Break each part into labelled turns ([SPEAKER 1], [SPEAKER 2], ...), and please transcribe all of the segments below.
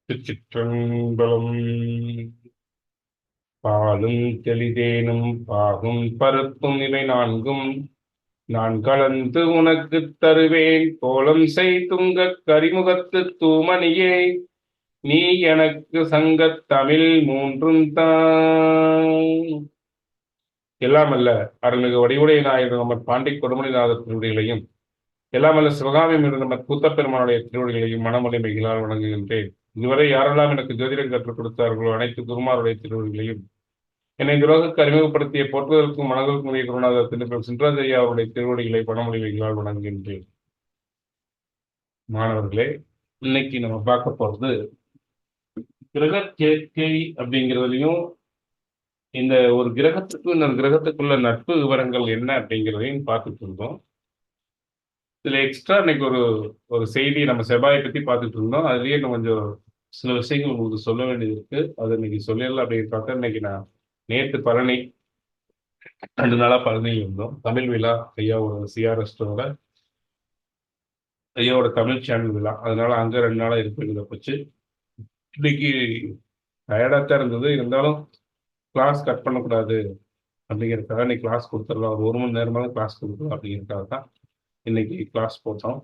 [SPEAKER 1] திருச்சிற்றம்பலம். பாலும் தெளிதேனும் பாகும் பருப்பும் இவை நான்கும் நான் கலந்து உனக்குத் தருவேன். கோலம் செய் துங்கக் கரிமுகத்து தூமணியே, நீ எனக்கு சங்கத் தமிழ் மூன்றும் தான். எல்லாமல்ல அருள்மிகு வடிவுடை நாயகர் நமர் பாண்டி கொடுமணிநாதர் திருவடிகளையும், எல்லாமல்ல சிவகாமி மீது நமர் கூத்தப்பெருமானுடைய திருவடிகளையும் மனமொழி மிகளால் வணங்குகின்றேன். இதுவரை யாரெல்லாம் எனக்கு ஜோதிடம் கற்றுக் கொடுத்தார்களோ அனைத்து குருமாருடைய திருவடிகளையும், என்னை இந்த உலகுக்கு அறிமுகப்படுத்திய போற்றுவதற்கும் மனதிற்கும் உரிய குருநாதர் திருப்பம் சின்ராஜய்யா அவருடைய திருவடிகளை பணமொழி மிகளால் வணங்குகின்றேன். மாணவர்களே, இன்னைக்கு நம்ம பார்க்க போறது கிரக சேர்க்கை அப்படிங்கிறதுலையும், இந்த ஒரு கிரகத்துக்கு இன்னொரு கிரகத்துக்குள்ள நட்பு விவரங்கள் என்ன அப்படிங்கிறதையும் பார்த்துட்டு இருந்தோம். இதுல எக்ஸ்ட்ரா இன்னைக்கு ஒரு ஒரு செய்தி நம்ம செவ்வாயை பத்தி பார்த்துட்டு இருந்தோம். அதுலயே இன்னும் கொஞ்சம் சில விஷயங்கள் உங்களுக்கு சொல்ல வேண்டியது இருக்கு. அதை இன்னைக்கு சொல்லிடலாம் அப்படின்னு பார்த்தா, இன்னைக்கு நான் நேற்று பழனி 2 நாளா பழனியில் இருந்தோம். தமிழ் விழா, ஐயாவோட சிஆர்எஸ்டோட ஐயாவோட தமிழ் சேனல் விழா. அதனால அங்க 2 நாளா இருக்க வேண்டியதை போச்சு. இன்னைக்கு டயர்டா தான் இருந்தது. இருந்தாலும் கிளாஸ் கட் பண்ணக்கூடாது அப்படிங்கிறதுக்காக இன்னைக்கு கிளாஸ் கொடுத்துடலாம். ஒரு 1 மணி நேரமாவது கிளாஸ் கொடுக்கலாம் அப்படிங்கிறதுக்காக தான் இன்னைக்கு கிளாஸ் போட்டோம்.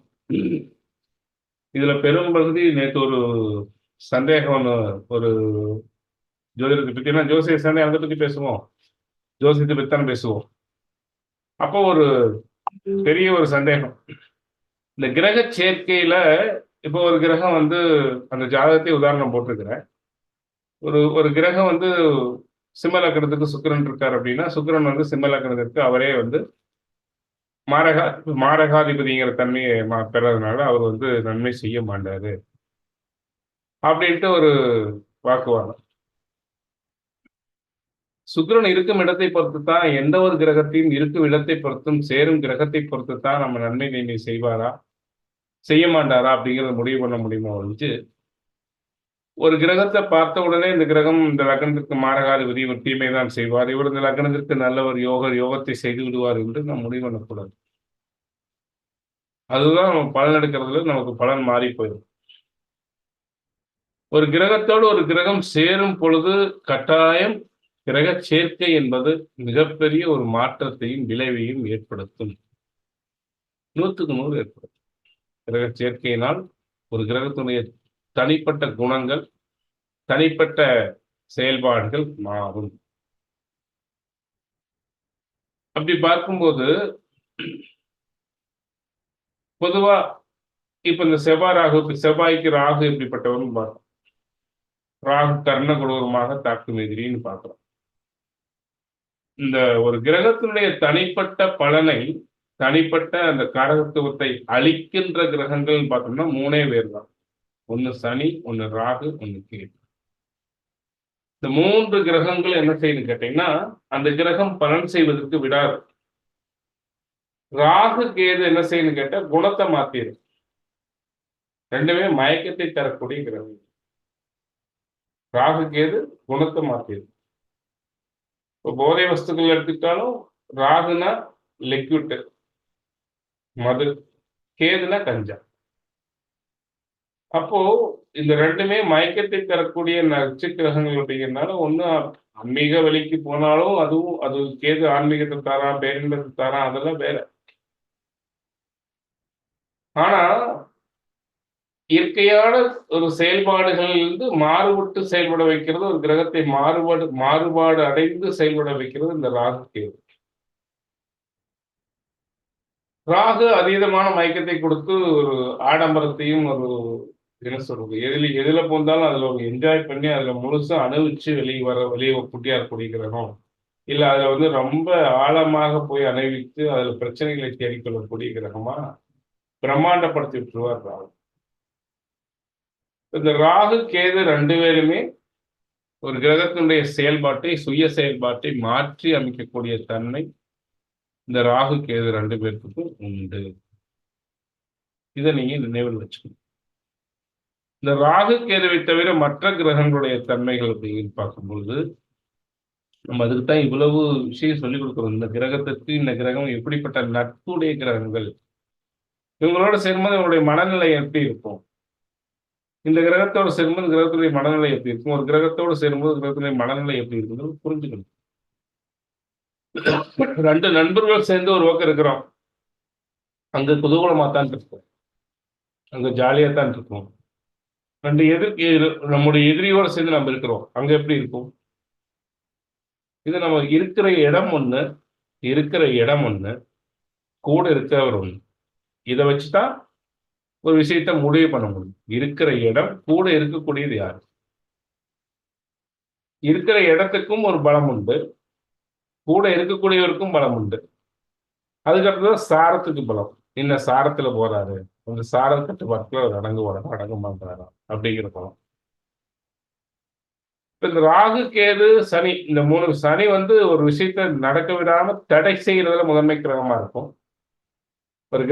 [SPEAKER 1] இதுல பெரும்பகுதி நேற்று ஒரு சந்தேகம் ஒன்று, ஒரு ஜோதிடத்தை பத்தி, ஏன்னா ஜோசிய சந்தேகம் அதை பத்தி பேசுவோம், ஜோசியத்தை பத்தி தானே பேசுவோம். அப்போ ஒரு பெரிய ஒரு சந்தேகம், இந்த கிரக சேர்க்கையில இப்போ ஒரு கிரகம் வந்து, அந்த ஜாதகத்தை உதாரணம் போட்டிருக்கிறேன். ஒரு ஒரு கிரகம் வந்து சிம்ம லக்னத்துக்கு சுக்கிரன் இருக்கார் அப்படின்னா, சுக்கிரன் வந்து சிம்ம லக்னத்திற்கு அவரே வந்து மாரகா மாரகாதிபதிங்கிற தன்மையை பெறதுனால அவர் வந்து நன்மை செய்ய மாட்டாரு அப்படின்ட்டு ஒரு வாக்குவாதம். சுக்கிரன் இருக்கும் இடத்தை பொறுத்து தான், எந்த ஒரு கிரகத்தையும் இருக்கும் இடத்தை பொறுத்தும் சேரும் கிரகத்தை பொறுத்து தான் நம்ம நன்மை தீமை செய்வாரா செய்ய மாட்டாரா அப்படிங்கிறத முடிவு பண்ண முடியுமா ஒழிஞ்சு, ஒரு கிரகத்தை பார்த்த உடனே இந்த கிரகம் இந்த லக்னத்திற்கு மாரகாதிபதி ஒரு தீமை தான் செய்வார், இவர் இந்த லக்னத்திற்கு நல்லவர் யோகத்தை செய்து விடுவார் என்று நம்ம முடிவு பண்ணக்கூடாது. அதுதான் நம்ம பலன் எடுக்கிறதுல நமக்கு பலன் மாறி போயிடும். ஒரு கிரகத்தோடு ஒரு கிரகம் சேரும் பொழுது கட்டாயம் கிரக சேர்க்கை என்பது மிகப்பெரிய ஒரு மாற்றத்தையும் விளைவையும் ஏற்படுத்தும். 100க்கு 100 ஏற்படுத்தும். கிரக சேர்க்கையினால் ஒரு கிரகத்துடைய தனிப்பட்ட குணங்கள், தனிப்பட்ட செயல்பாடுகள் மாறும். அப்படி பார்க்கும்போது பொதுவா இப்ப இந்த செவ்வாய்க்கு ராகு எப்படிப்பட்டவர்னு பார்க்கிறோம். ராகு கர்ண கொடூரமாக தாக்கும் எதிரின்னு பார்க்கிறோம். இந்த ஒரு கிரகத்தினுடைய தனிப்பட்ட பலனை, தனிப்பட்ட அந்த காரகத்துவத்தை அளிக்கின்ற கிரகங்கள் பார்த்தோம்னா 3 பேர் தான். ஒன்னு சனி, ஒன்னு ராகு, ஒன்னு கேது. இந்த 3 கிரகங்கள் என்ன செய்யுன்னு கேட்டீங்கன்னா, அந்த கிரகம் பலன் செய்வதற்கு விடாது. ராகு கேது என்ன செய்யணும்னு கேட்டா குணத்தை மாத்திரும். 2மே மயக்கத்தை தரக்கூடிய கிரகம். ராகு கேது குணத்தை மாத்திரும். இப்போ போதை வஸ்துக்கள் எடுத்துக்கிட்டாலும், ராகுனா லிக்விட் மது, கேதுனா கஞ்சா. அப்போ இந்த 2மே மயக்கத்தை தரக்கூடிய நச்சு கிரகங்கள் அப்படிங்கிறதுனால, ஒண்ணு ஆன்மீக வழிக்கு போனாலும் அதுவும் அது கேது ஆன்மீகத்தை தாரா, பேரின்பத்தை தாரா, அதெல்லாம் வேற. ஆனா இயற்கையான ஒரு செயல்பாடுகள் இருந்து மாறுபட்டு செயல்பட வைக்கிறது, ஒரு கிரகத்தை மாறுபாடு அடைந்து செயல்பட வைக்கிறது இந்த ராகு கேது. ராகு அதீதமான மயக்கத்தை கொடுத்து ஒரு ஆடம்பரத்தையும், ஒரு என்ன சொல்றது, எதுல போந்தாலும் அதுல ஒரு என்ஜாய் பண்ணி அதுல முழுசா அனுபவிச்சு வெளியே குட்டியாரக்கூடிய கிரகம். இல்ல அதுல வந்து ரொம்ப ஆழமாக போய் அனுபவித்து அதுல பிரச்சனைகளை தேடிக்கொள்ளக்கூடிய கிரகமா பிரம்மாண்டப்படுத்தி விட்டுருவார் ராகு. இந்த ராகு கேது 2 பேருமே ஒரு கிரகத்தினுடைய செயல்பாட்டை, சுய செயல்பாட்டை மாற்றி அமைக்கக்கூடிய தன்மை இந்த ராகு கேது 2 பேருக்கும் உண்டு. இதை நீங்க நினைவில் வச்சுக்கணும். இந்த ராகு கேதுவை தவிர மற்ற கிரகங்களுடைய தன்மைகள் அப்படின்னு பார்க்கும்பொழுது, நம்ம அதுக்கு தான் இவ்வளவு விஷயம் சொல்லிக் கொடுக்கிறோம். இந்த கிரகத்திற்கு இந்த கிரகம் எப்படிப்பட்ட நட்புடைய கிரகங்கள், இவங்களோட சேரும்போது இவங்களுடைய மனநிலை எப்படி இருக்கும், இந்த கிரகத்தோடு சேரும்போது கிரகத்துடைய மனநிலை எப்படி இருக்கும், ஒரு கிரகத்தோடு சேரும்போது கிரகத்துடைய மனநிலை எப்படி இருக்குன்னு புரிஞ்சுக்கணும். ரெண்டு நண்பர்கள் சேர்ந்து ஒரு பக்கம் இருக்கிறோம், அங்க குதூகலமா தான் இருக்கும், அங்க ஜாலியா தான் இருக்கும். ரெண்டு நம்முடைய எதிரியோட சேர்ந்து நம்ம இருக்கிறோம், அங்க எப்படி இருக்கும்? இது நம்ம இருக்கிற இடம் ஒண்ணு, இருக்கிற இடம் ஒண்ணு, கூட இருக்கிறவர் ஒண்ணு. இதை வச்சுதான் ஒரு விஷயத்த முடிவு பண்ண முடியும். இருக்கிற இடம், கூட இருக்கக்கூடியது யாரு? இருக்கிற இடத்துக்கும் ஒரு பலம் உண்டு, கூட இருக்கக்கூடியவருக்கும் பலம் உண்டு. அதுக்கப்புறம் சாரத்துக்கு பலம். என்ன சாரத்துல போறாரு, அந்த சார கட்டுப்பாட்டுல அவர் அடங்குவாரா அடங்க மாட்டாரா அப்படிங்கிற பலம். இந்த ராகு கேது சனி, இந்த 3 சனி வந்து ஒரு விஷயத்த நடக்க விடாம தடை செய்யறதுல முதன்மை கிரகமா இருக்கும். ஒரு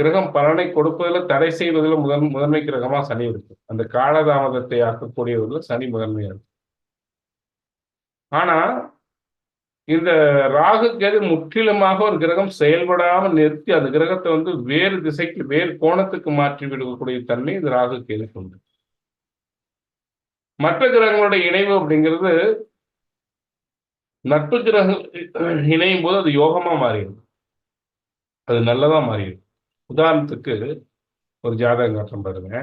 [SPEAKER 1] கிரகம் பலனை கொடுப்பதில் தடை செய்வதில் முதன்மை கிரகமா சனி இருக்கு. அந்த காலதாமதத்தை ஆக்கக்கூடியவர்கள் சனி முதன்மையா இருக்கு. ஆனா இந்த ராகு கேது முற்றிலுமாக ஒரு கிரகம் செயல்படாமல் நிறுத்தி அந்த கிரகத்தை வந்து வேறு திசைக்கு வேறு கோணத்துக்கு மாற்றி விடக்கூடிய தன்மை இந்த ராகு கேதுக்கு உண்டு. மற்ற கிரகங்களுடைய இணைவு அப்படிங்கிறது நட்பு கிரகம் இணையும் போது அது யோகமா மாறிடும், அது நல்லதா மாறிடும். உதாரணத்துக்கு ஒரு ஜாதகம் காட்டம் பாருங்க.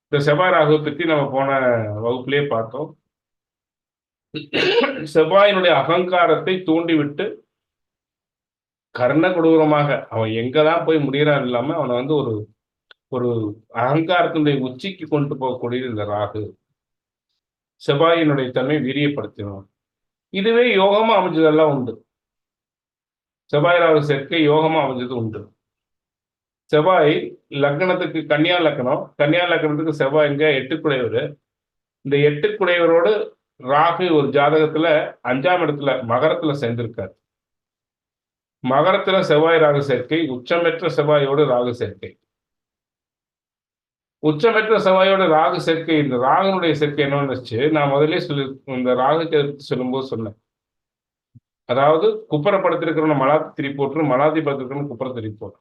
[SPEAKER 1] இந்த செவ்வாய் ராகுவை பத்தி நம்ம போன வகுப்பிலே பார்த்தோம். செவ்வாயினுடைய அகங்காரத்தை தூண்டிவிட்டு கர்ண கொடூரமாக அவன் எங்கதான் போய் முடியறான் இல்லாம அவனை வந்து ஒரு ஒரு அகங்காரத்தினுடைய உச்சிக்கு கொண்டு போகக்கூடியது இந்த ராகு. செவ்வாயினுடைய தன்மை வீரியப்படுத்தினோம். இதுவே யோகமா அமைஞ்சதெல்லாம் உண்டு. செவ்வாய் ராகு சேர்க்கை யோகமா அமைஞ்சது உண்டு. செவ்வாய் லக்னத்துக்கு கன்னியா லக்னம், கன்னியா லக்னத்துக்கு செவ்வாய் எங்க 8 இந்த 8 ராகு ஒரு ஜாதகத்துல 5ஆம் இடத்துல மகரத்துல சேர்ந்திருக்காரு. மகரத்துல செவ்வாய் ராகு சேர்க்கை, உச்சமற்ற செவ்வாயோடு ராகு சேர்க்கை. உச்சமற்ற செவ்வாயோட ராகு சேர்க்கை, இந்த ராகுனுடைய சேர்க்கை என்னன்னு நான் முதலே சொல்லி இந்த ராகுக்கு சொல்லும்போது சொன்னேன். அதாவது குப்பரப்படுத்திருக்கிற மலாதி திரி போட்டு, மலாதி படுத்திருக்கிற குப்பர திரி போட்டு.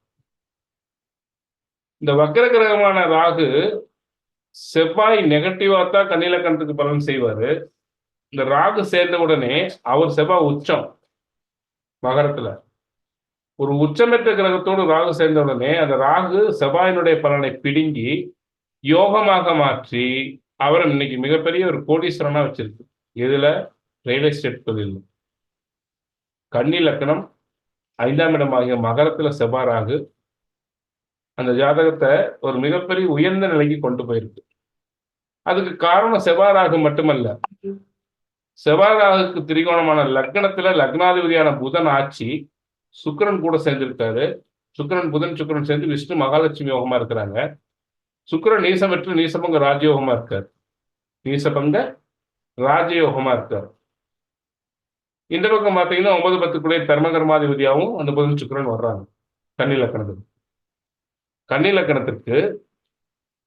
[SPEAKER 1] இந்த வக்கர கிரகமான ராகு செவ்வாய் நெகட்டிவா தான் கண்ணிலக்கணத்துக்கு பலன் செய்வாரு. இந்த ராகு சேர்ந்த உடனே அவர் செவ்வாய் உச்சம் மகரத்துல. ஒரு உச்சமற்ற கிரகத்தோடு ராகு சேர்ந்த உடனே அந்த ராகு செவ்வாயினுடைய பலனை பிடுங்கி யோகமாக மாற்றி அவர் இன்னைக்கு மிகப்பெரிய ஒரு கோடீஸ்வரனா வச்சிருக்கு. இதுல ரியல் எஸ்டேட் தொழில். கன்னி லக்னம் 5ஆம் இடமாகிய மகரத்துல செவ்வாய் ராகு அந்த ஜாதகத்தை ஒரு மிகப்பெரிய உயர்ந்த நிலைக்கு கொண்டு போயிருக்கு. அதுக்கு காரணம் செவ்வாய் ராகு மட்டுமல்ல, செவ்வாய் ராகுக்கு திரிகோணமான லக்னத்துல லக்னாதிபதியான புதன் ஆட்சி, சுக்கிரன் கூட சேர்ந்திருக்காரு. புதன் சேர்ந்து விஷ்ணு மகாலட்சுமி யோகமா இருக்கிறாங்க. சுக்கிரன் நீசமற்று நீசபங்க ராஜயோகமா இருக்காரு. நீசபங்க ராஜயோகமா இருக்காரு. இந்த பக்கம் பார்த்தீங்கன்னா 9, 10 தர்மகர்மாதிபதியாகவும் அந்த புதன் சுக்கிரன் வர்றாங்க கன்னி லக்கணத்துக்கு. கன்னி லக்கணத்திற்கு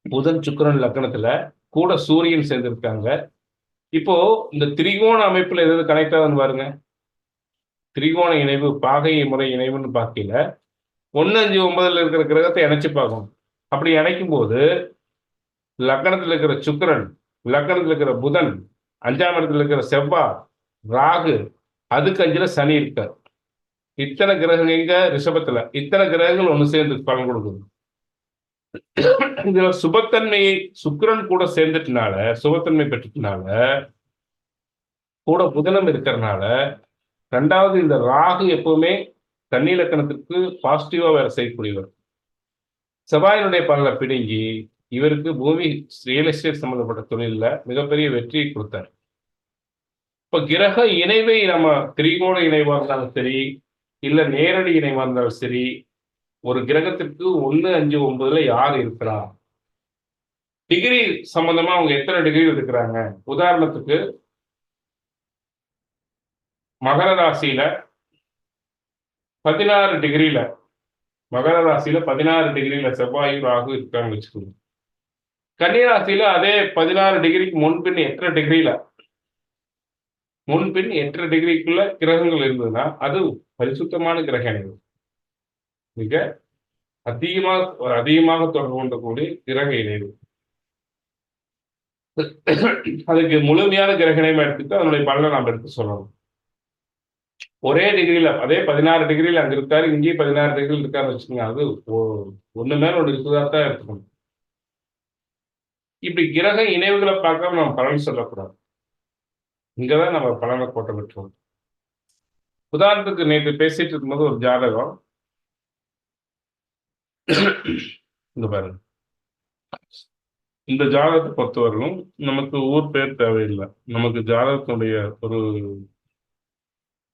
[SPEAKER 1] புதன் சுக்கிரன் லக்கணத்துல கூட சூரியன் சேர்ந்திருக்காங்க. இப்போ இந்த திரிகோண அமைப்புல எதாவது கனெக்ட் ஆகுதுன்னு பாருங்க. திரிகோண இணைவு, பாகை முறை இணைவுன்னு பார்க்கல, 1, 5, 9 இருக்கிற கிரகத்தை இணைச்சு பார்க்கணும். அப்படி இணைக்கும் போது லக்கணத்தில் இருக்கிற சுக்கிரன், லக்கணத்தில் இருக்கிற புதன், 5ஆம் இடத்துல இருக்கிற செவ்வாய், ராகு, அதுக்கு 5ல சனி இருக்கார். இத்தனை கிரகங்கள் எங்க ரிஷபத்துல, இத்தனை கிரகங்கள் ஒண்ணு சேர்ந்து பலன் கொடுக்குது. இதுல சுபத்தன்மையை சுக்கிரன் கூட சேர்ந்துட்டனால, சுபத்தன்மை பெற்றதுனால, கூட புதனம் இருக்கிறதுனால, 2வது இந்த ராகு எப்பவுமே கன்னி லக்கணத்துக்கு பாசிட்டிவா வேலை செய்யக்கூடியவர். செவ்வாயினுடைய பலனை பிடுங்கி இவருக்கு பூமி ரியல் எஸ்டேட் சம்பந்தப்பட்ட தொழில மிகப்பெரிய வெற்றியை கொடுத்தார். இப்ப கிரக இணைவை நம்ம திரிகோண இணைவா இருந்தாலும் சரி, இல்ல நேரடி இணைவா இருந்தாலும் சரி, ஒரு கிரகத்திற்கு 1, 5, 9 யார் இருக்கிறா, டிகிரி சம்பந்தமா அவங்க எத்தனை டிகிரி இருக்கிறாங்க. உதாரணத்துக்கு மகர ராசியில 16 டிகிரியில, மகர ராசியில 16 டிகிரியில செவ்வாயும் ராகு இருக்காங்க வச்சுக்கோங்க. கன்னிராசியில அதே 16 டிகிரிக்கு முன்பின் எத்தனை டிகிரியில, முன்பின் 8 டிகிரிக்குள்ள கிரகங்கள் இருந்ததுன்னா அது பரிசுத்தமான கிரக இணைவு. மிக அதிகமாக தொடர்பு கொண்டக்கூடிய கிரக இணைவு. அதுக்கு முழுமையான கிரகணம் எடுத்துட்டு அதனுடைய பலனை நாம் எடுத்து சொல்லணும். ஒரே டிகிரியில அதே 16 டிகிரியில அங்க இருக்காரு, இங்கேயும் 16 டிகிரியில் இருக்காருன்னு வச்சுக்கோங்க. அது ஒண்ணு மேல ஒண்ணு இருக்குதா தான் எடுத்துக்கணும். இப்படி கிரக இணைவுகளை பார்க்காம நம்ம பலன் சொல்லக்கூடாது. இங்கதான் நம்ம பலனை கோட்டை விட்டுருவோம். உதாரணத்துக்கு நேற்று பேசிட்டு இருக்கும்போது ஒரு ஜாதகம் இங்க பாருங்க. இந்த ஜாதகத்தை பொறுத்தவரையிலும் நமக்கு ஊர் பேர் தேவையில்லை. நமக்கு ஜாதகத்தினுடைய ஒரு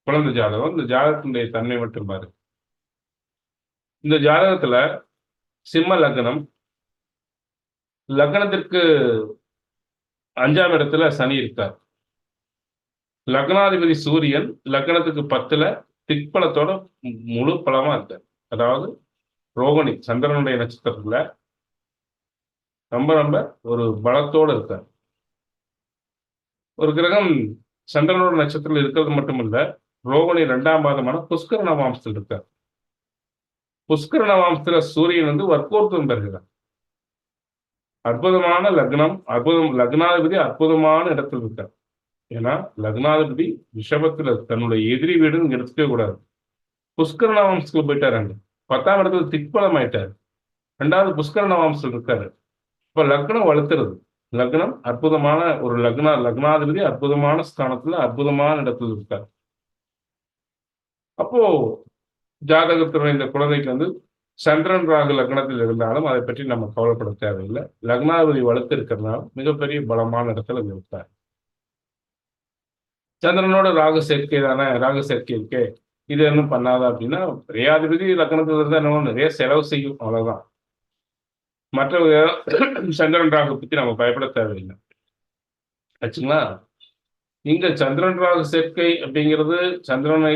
[SPEAKER 1] குழந்தை ஜாதகம், இந்த ஜாதகத்தினுடைய தன்மை மட்டும் பாரு. இந்த ஜாதகத்துல சிம்ம லக்னம், லக்னத்திற்கு 5ஆம் இடத்துல சனி இருக்கார். லக்னாதிபதி சூரியன் லக்னத்துக்கு 10ல திக்பலத்தோட முழு பலமா இருக்கார். அதாவது ரோகிணி சந்திரனுடைய நட்சத்திரத்துல ரொம்ப ரொம்ப ஒரு பலத்தோடு இருக்கார். ஒரு கிரகம் சந்திரனோட நட்சத்திரத்தில் இருக்கிறது மட்டுமல்ல, ரோகிணி 2ஆம் பாதமான புஷ்கர நவாம்சத்தில் இருக்கார். புஷ்கர நவாம்சத்துல சூரியன் வந்து வர்க்கோர்த்தம் பெறுகிறார். அற்புதமான லக்னம், லக்னாதிபதி அற்புதமான இடத்தில் இருக்கார். ஏன்னா லக்னாதிபதி ரிஷபத்துல தன்னுடைய எதிரி வீடுன்னு எடுத்துக்கவே கூடாது. புஷ்கர நவாம்சத்துக்கு போயிட்டாரு. 10ஆம் இடத்துல திக்பலம் ஆயிட்டாரு. 2வது புஷ்கர நவாம்சத்தில் இருக்காரு. இப்ப லக்னம் வலுத்துறது. லக்னம் அற்புதமான ஒரு லக்னாதிபதி அற்புதமான ஸ்தானத்துல அற்புதமான இடத்துல இருக்கார். அப்போ ஜாதகத்துடைய இந்த குழந்தைக்கு வந்து சந்திரன் ராகு லக்னத்தில் இருந்தாலும் அதை பற்றி நம்ம கவலைப்பட தேவையில்லை. லக்னாதிபதி வலுத்து இருக்கிறதுனால மிகப்பெரிய பலமான இடத்துல இருக்கார். சந்திரனோட ராகு சேர்க்கை தானே, ராகு சேர்க்கை இருக்கே, இது இன்னும் பண்ணாதா அப்படின்னா, ரேயாதிபதி லக்னத்துல இருந்தா என்ன நிறைய செலவு செய்யும், அவ்வளவுதான். மற்றவங்க சந்திரன் ராகு பத்தி நம்ம பயப்பட தேவையில்லை. ஆச்சுங்களா? இங்க சந்திரன் ராகு சேர்க்கை அப்படிங்கிறது சந்திரன்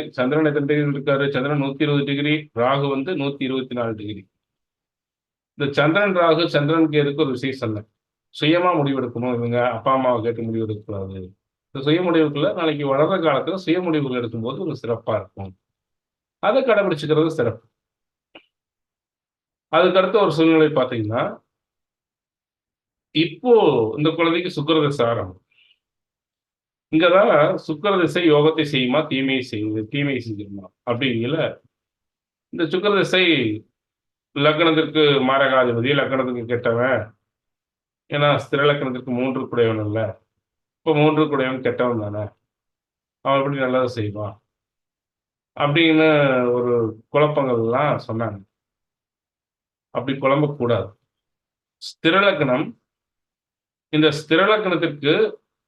[SPEAKER 1] எத்தனை டிகிரி இருக்காரு? சந்திரன் 120 டிகிரி, ராகு வந்து 124 டிகிரி. இந்த சந்திரன் ராகு சந்திரன் கேதுக்கு ஒரு விசேஷம் இல்லை. சுயமா முடிவெடுக்கணும். இவங்க அப்பா அம்மாவை கேட்டு முடிவு எடுக்கக்கூடாது. இந்த சுய முடிவுக்குள்ள நாளைக்கு வளர்ற காலத்துல சுய முடிவுகள் எடுக்கும்போது ஒரு சிறப்பா இருக்கும். அதை கடைபிடிச்சுக்கிறது சிறப்பு. அதுக்கடுத்த ஒரு சூழ்நிலை பார்த்தீங்கன்னா, இப்போ இந்த குழந்தைக்கு சுக்கிர திசை ஆரம்பம். இங்கதான் சுக்கிர திசை யோகத்தை செய்யுமா, தீமையை செஞ்சிருமா அப்படிங்கல. இந்த சுக்கிர திசை லக்னத்திற்கு மாரகாதிபதி, லக்னத்துக்கு கெட்டவன். ஏன்னா ஸ்திர லக்னத்திற்கு 3 குடையவன் இல்ல. இப்போ 3 குடையவன் கெட்டவன் தானே, அவன் எப்படி நல்லதை செய்வான் அப்படின்னு ஒரு குழப்பங்கள் எல்லாம் சொன்னாங்க. அப்படி குழம்பக்கூடாது. ஸ்திர லக்னம், இந்த ஸ்திர லக்னத்திற்கு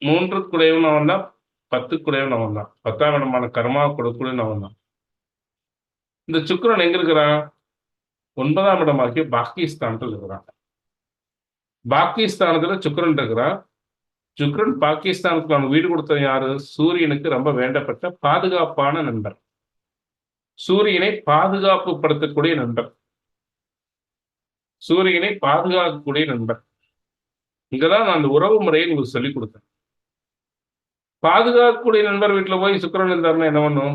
[SPEAKER 1] 3 குடையவன் அவன் தான், 10 குடையவன் அவன் தான், 10ஆம் இடமான கர்மா கொடுக்குன்னு அவன் தான். இந்த சுக்கிரன் எங்க இருக்கிறான்? 9ஆம் இடமாக்கி பாகிஸ்தானத்தில் இருக்கிறான். பாகிஸ்தானத்துல சுக்கிரன் இருக்கிறான். சுக்கிரன் பாகிஸ்தானுக்கு அவன் வீடு கொடுத்தது யாரு? சூரியனுக்கு ரொம்ப வேண்டப்பட்ட பாதுகாப்பான நண்பர். சூரியனை பாதுகாப்பு படுத்தக்கூடிய நண்பர். சூரியனை பாதுகாக்கக்கூடிய நண்பர். இங்கதான் நான் அந்த உறவு முறையை உங்களுக்கு சொல்லிக் கொடுத்தேன். பாதுகாக்கக்கூடிய நண்பர் வீட்டுல போய் சுக்கிரன் இருந்தாருன்னா என்ன பண்ணும்?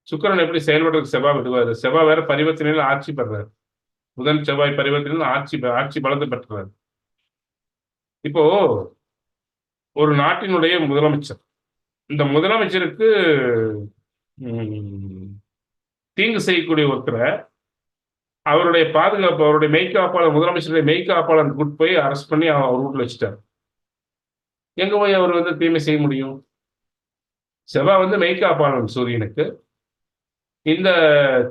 [SPEAKER 1] சுக்கிரன் எப்படி செயல்படுறதுக்கு செவ்வாய் விடுவாரு. செவ்வாய் வேற பரிவர்த்தனையில ஆட்சி பெறாரு. புதன் செவ்வாய் பரிவர்த்தனையில ஆட்சி பலத்தை பெற்றாரு. இப்போ ஒரு நாட்டினுடைய முதலமைச்சர், இந்த முதலமைச்சருக்கு தீங்கு செய்யக்கூடிய ஒருத்தரை அவருடைய பாதுகாப்பு, அவருடைய மெய்காப்பாளர், முதலமைச்சருடைய மெய்காப்பாளர் கூட்டு போய் அரெஸ்ட் பண்ணி அவர் வீட்டுல வச்சுட்டார். எங்க போய் அவர் வந்து தீமை செய்ய முடியும்? செவ்வாய் வந்து மெய்காப்பாளன் சூரியனுக்கு. இந்த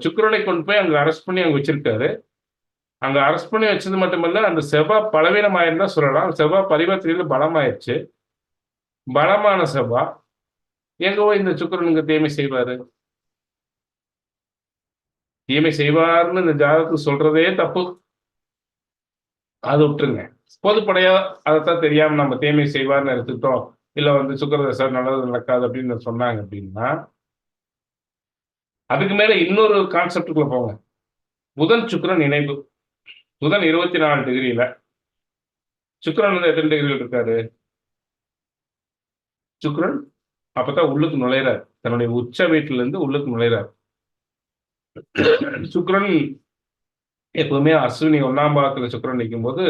[SPEAKER 1] சுக்கிரனை கொண்டு போய் அங்க அரெஸ்ட் பண்ணி அங்க வச்சிருக்காரு. அங்க அரெஸ்ட் பண்ணி வச்சது மட்டுமல்ல, அந்த செவ்வாய் பலவீனமாயிருந்தா சொல்லலாம். செவ்வாய் பரிவர்த்தனையில பலமாயிருச்சு. பலமான செவ்வாய் எங்க போய் இந்த சுக்கிரனுக்கு தீமை செய்வாரு? தீமை செய்வார்னு இந்த ஜாதகத்துக்கு சொல்றதே தப்பு. அது விட்டுருங்க. பொதுப்படையா அதைத்தான் தெரியாம நம்ம தீமை செய்வார்னு எடுத்துக்கிட்டோம். இல்ல வந்து சுக்கிரதசை நல்லது நடக்காது அப்படின்னு சொன்னாங்க அப்படின்னா, அதுக்கு மேல இன்னொரு கான்செப்டுக்குள்ள போங்க. புதன் சுக்கிரன் இணைவு. புதன் 24 டிகிரியில, சுக்கிரன் வந்து எத்தனை டிகிரியில் இருக்காரு? சுக்கிரன் அப்பதான் உள்ளுக்கு நுழையிறார். தன்னுடைய உச்ச வீட்டில இருந்து உள்ளுக்கு நுழையிறார். சுக்கிரன் எப்பவுமே அஸ்வினி 1ஆம் பாவத்துல சுக்கிரன் நிற்கும் போது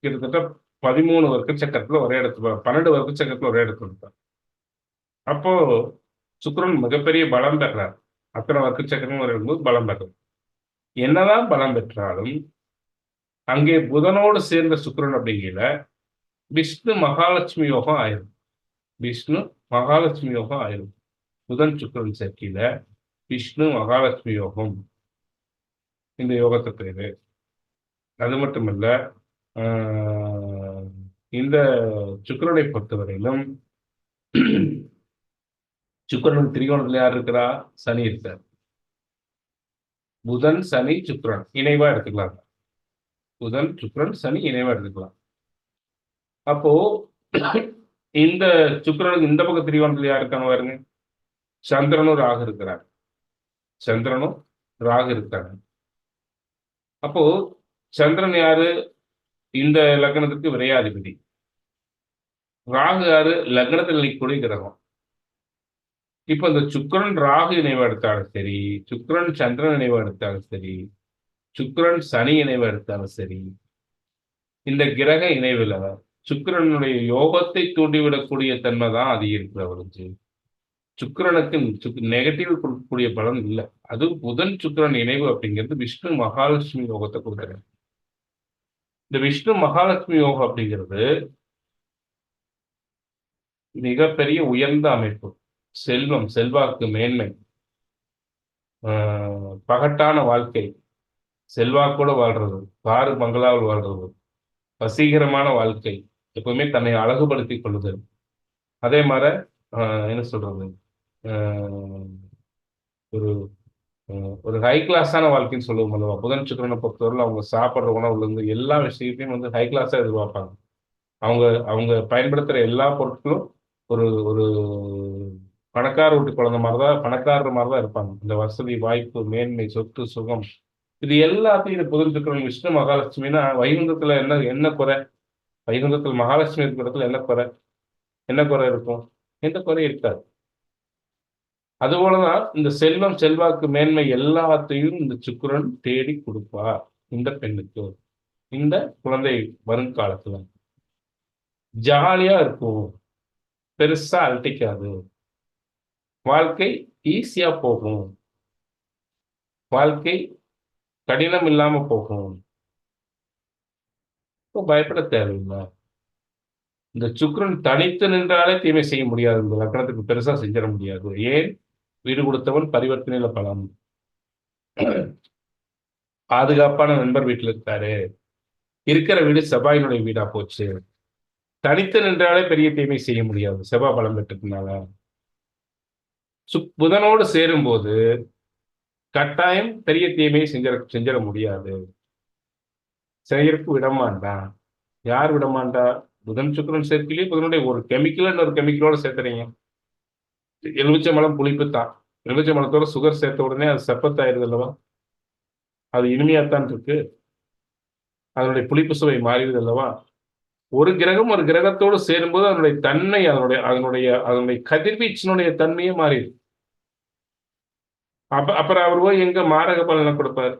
[SPEAKER 1] கிட்டத்தட்ட 13 வர்க்க சக்கரத்துல ஒரே இடத்துல 12 வர்க்க சக்கரத்துல ஒரே இடத்துல இருப்பார். அப்போ சுக்கிரன் மிகப்பெரிய பலம் பெறார். அத்தனை வர்க்க சக்கரம் இருக்கும்போது பலம் பெறும். என்னதான் பலம் பெற்றாலும் அங்கே புதனோடு சேர்ந்த சுக்கிரன் அப்படிங்கிற விஷ்ணு மகாலட்சுமி யோகம் ஆயிரும். விஷ்ணு மகாலட்சுமி யோகம் ஆயிரும். புதன் சுக்கிரன் சேர்க்கையில விஷ்ணு மகாலட்சுமி யோகம் இந்த யோகத்தை பேரு. அது மட்டுமல்ல, இந்த சுக்கிரனை பொறுத்தவரையிலும் சுக்கிரன் திரிகோணத்துல யார் இருக்கிறா? சனி இருக்கார். புதன் சனி சுக்கிரன் இணைவா எடுத்துக்கலாம். புதன் சுக்கிரன் சனி இணைவா எடுத்துக்கலாம். அப்போ இந்த சுக்கிரனுக்கு இந்த பக்கம் திரிகோணத்துல யார் இருக்காங்க பாருங்க, சந்திரனும் ராகு இருக்கிறார். சந்திரனும் ராகு இருக்காங்க. அப்போ சந்திரன் யாரு? இந்த லக்னத்துக்கு விரையாதிபதி. ராகு யாரு? லக்னத்தில் நிற்கக்கூடிய கிரகம். இப்ப இந்த சுக்கிரன் ராகு இணைவு எடுத்தாலும் சரி, சுக்கிரன் சந்திரன் இணைவு எடுத்தாலும் சரி, சுக்கிரன் சனி இணைவு எடுத்தாலும் சரி, இந்த கிரக இணைவுல சுக்கிரனுடைய யோகத்தை தூண்டிவிடக்கூடிய தன்மை தான் அதிகரிக்குது அவருக்கு. சுக்கிரனுக்கு நெகட்டிவ் கொடுக்கக்கூடிய பலன் இல்லை. அது புதன் சுக்கிரன் இணைவு அப்படிங்கிறது விஷ்ணு மகாலட்சுமி யோகத்தை கொடுக்குறாங்க. இந்த விஷ்ணு மகாலட்சுமி யோகம் அப்படிங்கிறது மிகப்பெரிய உயர்ந்த அமைப்பு. செல்வம், செல்வாக்கு, மேன்மை, பகட்டான வாழ்க்கை, செல்வாக்கோட வாழ்றது, காரு பங்களாவில் வாழ்றது, வசீகரமான வாழ்க்கை, எப்பவுமே தன்னை அழகுபடுத்திக் கொள்ளுதல். அதே மாதிரி என்ன சொல்றது, ஒரு ஒரு ஹை கிளாஸான வாழ்க்கைன்னு சொல்லுவோம் அல்லவா. புதன் சுக்கிரனை பொறுத்தவரை அவங்க சாப்பிட்ற உணவுல இருந்து எல்லா விஷயத்தையும் வந்து ஹை கிளாஸா எதிர்பார்ப்பாங்க. அவங்க அவங்க பயன்படுத்துற எல்லா பொருட்களும் ஒரு ஒரு பணக்கார வீட்டு குழந்தை மாதிரிதான், பணக்காரர் மாதிரிதான் இருப்பாங்க. இந்த வசதி, வாய்ப்பு, மேன்மை, சொத்து, சுகம், இது எல்லாத்தையும் இந்த புதன் சுக்கிரன் விஷ்ணு மகாலட்சுமினா வைகுந்தத்துல என்ன குறை? வைகுந்தத்தில் மகாலட்சுமி இருக்கிற இடத்துல என்ன குறை இருக்கும்? எந்த குறை இருக்காது. அதுபோலதான் இந்த செல்வம், செல்வாக்கு, மேன்மை எல்லாத்தையும் இந்த சுக்கிரன் தேடி கொடுப்பார் இந்த பெண்ணுக்கு. இந்த குழந்தை வருங்காலத்துல ஜாலியா இருக்கும், பெருசா அழட்டிக்காது, வாழ்க்கை ஈஸியா போகும், வாழ்க்கை கடினம் இல்லாம போகும். பயப்பட தேவையில்லை. இந்த சுக்கிரன் தனித்து நின்றாலே தீமை செய்ய முடியாது. இந்த லக்னத்துக்கு பெருசா செஞ்சிட முடியாது. ஏன்? வீடு கொடுத்தவன் பரிவர்த்தனையில பலம். பாதுகாப்பான நண்பர் வீட்டுல இருக்காரு, இருக்கிற வீடு செவ்வாயினுடைய வீடா போச்சு. தனித்து நின்றாலே பெரிய தீமை செய்ய முடியாது செவ்வாய் பலம் பெற்றதுனால. புதனோடு சேரும் போது கட்டாயம் பெரிய தீமையை செஞ்சிட முடியாது. செய்யறதுக்கு விடமாட்டான். யார் விடமாட்டா? புதன் சுக்கிரன் சேர்க்கையிலேயே புதனுடைய ஒரு கெமிக்கல் இன்னொரு கெமிக்கலோட சேர்த்துறீங்க. எலுமிச்சை மலம் புளிப்பு தான். எலுமிச்சை மலத்தோட சுகர் சேர்த்த உடனே அது சப்பத்தாயிருது அல்லவா? அது இனிமையாத்தான் இருக்கு, அதனுடைய புளிப்பு சுவை மாறிடுது அல்லவா? ஒரு கிரகம் ஒரு கிரகத்தோடு சேரும்போது அதனுடைய தன்மை, அதனுடைய கதிர்வீச்சினுடைய தன்மையே மாறிடுது. அப்புறம் அவர் போய் எங்க மாரக பலனை கொடுப்பார்?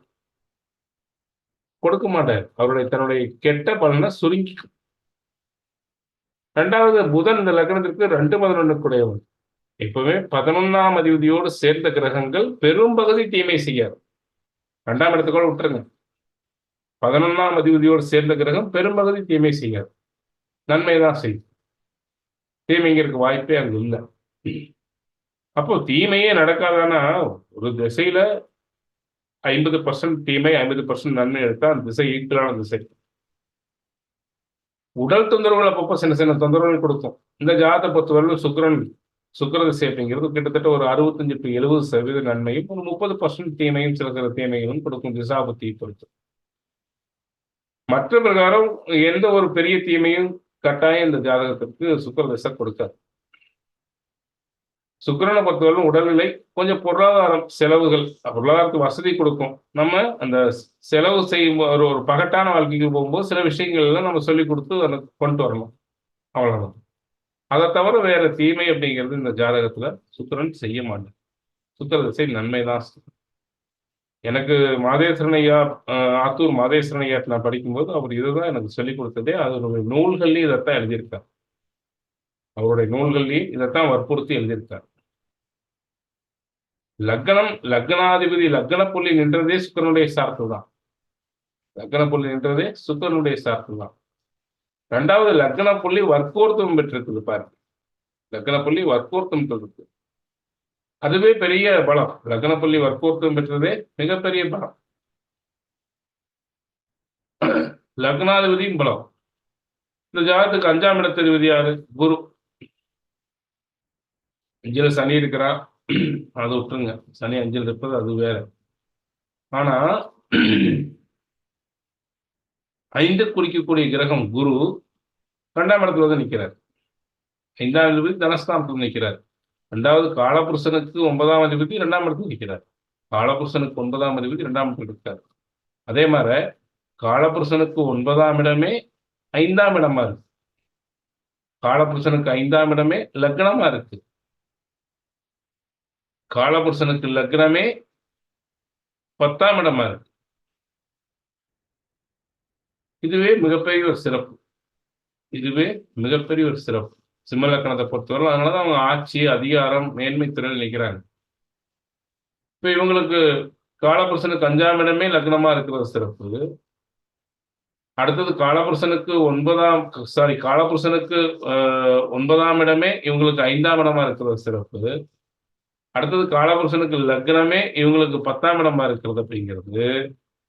[SPEAKER 1] கொடுக்க மாட்டார். தன்னுடைய கெட்ட பலனை சுருங்கி. ரெண்டாவது, புதன் இந்த லக்னத்திற்கு 2-11 கூடையவன். எப்பவுமே 11ஆம் அதிபதியோடு சேர்ந்த கிரகங்கள் பெரும்பகுதி தீமை செய்யாது. 2ஆம் இடத்துக்கூட விட்டுருங்க. 11ஆம் அதிபதியோடு சேர்ந்த கிரகம் பெரும்பகுதி தீமை செய்யாது, நன்மைதான் செய்யும். தீமைங்கிறதுக்கு வாய்ப்பே அங்கு இல்லை. அப்போ தீமையே நடக்காதானா, ஒரு திசையில 50% தீமை 50% நன்மை எடுத்தா அந்த திசை ஈக்குவலான திசை. உடல் தொந்தரவுகள் அப்பப்போ சின்ன சின்ன தொந்தரவுகள் கொடுக்கும். இந்த ஜாதகத்தை பொறுத்தவரையிலும் சுக்கிர திசை அப்படிங்கிறது கிட்டத்தட்ட ஒரு 65 to 70% நன்மையும் ஒரு 30% தீமையும் சில தீமைகளும் கொடுக்கும் திசாபத்தியை பொறுத்து. மற்ற பிரகாரம் எந்த ஒரு பெரிய தீமையும் கட்டாயம் இந்த ஜாதகத்திற்கு சுக்கிர திசை கொடுக்காது. சுக்கிரனை பொறுத்தவரைக்கும் உடல்நிலை, கொஞ்சம் பொருளாதாரம், செலவுகள், பொருளாதாரத்துக்கு வசதி கொடுக்கும். நம்ம அந்த செலவு செய்யும் ஒரு பகட்டான வாழ்க்கைக்கு போகும்போது சில விஷயங்கள்லாம் நம்ம சொல்லி கொடுத்து அதை கொண்டு வரணும், அவ்வளவுதான். அதை தவிர வேற தீமை அப்படிங்கிறது இந்த ஜாதகத்துல சுக்கிரன் செய்ய மாட்டேன். சுக்கிர திசை நன்மைதான். எனக்கு மாதேஸ்வரன் ஐயா, ஆத்தூர் மாதேஸ்வரன் ஐயா நான் படிக்கும்போது அவர் இதுதான் எனக்கு சொல்லிக் கொடுத்ததே. அவருடைய நூல்கள்லையும் இதைத்தான் எழுதியிருக்கார். அவருடைய நூல்கள்லையும் இதைத்தான் வற்புறுத்தி எழுதியிருக்கார். லக்னம், லக்னாதிபதி லக்ன புள்ளி நின்றதே சுக்கிரனுடைய சார்பு தான். லக்ன புள்ளி நின்றதே சுக்கிரனுடைய சார்பு தான். ரெண்டாவது லக்ன புள்ளி வர்க்கோர்த்தம் பெற்றிருக்குது பாருங்க. லக்ன புள்ளி வர்க்கோர்த்தம் இருக்கு. அதுவே பெரிய பலம். லக்ன புள்ளி வர்க்கோர்த்தம் பெற்றதே மிகப்பெரிய பலம். லக்னாதிபதியும் பலம். இந்த ஜாதகத்துக்கு 5ஆம் இடத்ததிபதி யாரு? குரு. 5ல சனி இருக்கிறா, அதை விட்டுருங்க. சனி 5ல் இருப்பது அது வேற. ஆனா 5 குறிக்கக்கூடிய கிரகம் குரு 2ஆம் இடத்துல தான் நிற்கிறார். 5ஆம் அதிபதி தனஸ்தானத்தில் நிற்கிறார். 2வது காலபுருஷனுக்கு 9ஆம் அதிபதி 2ஆம் இடத்துல நிற்கிறார். காலபுருஷனுக்கு 9ஆம் அதிபதி 2ஆம் இடத்துல இருக்கார். அதே மாதிரி காலபுருஷனுக்கு 9ஆம் இடமே 5ஆம் இடமா இருக்கு. காலபுருஷனுக்கு 5ஆம் இடமே லக்னமா இருக்கு. காலபுருஷனுக்கு லக்னமே 10ஆம் இடமா இருக்கு. இதுவே மிகப்பெரிய ஒரு சிறப்பு. இதுவே மிகப்பெரிய ஒரு சிறப்பு சிம்ம லக்கணத்தை பொறுத்தவரை. அதனாலதான் அவங்க ஆட்சி, அதிகாரம், மேன்மை துறையில் நிற்கிறாங்க. இப்ப இவங்களுக்கு காலபுருஷனுக்கு 5ஆம் இடமே லக்னமா இருக்கிறது சிறப்பு. அடுத்தது காலபுருஷனுக்கு காலபுருஷனுக்கு 9ஆம் இடமே இவங்களுக்கு 5ஆம் இடமா இருக்கிறது சிறப்பு. அடுத்தது காலபுருஷனுக்கு லக்னமே இவங்களுக்கு 10ஆம் இடமா இருக்கிறது. அப்படிங்கிறது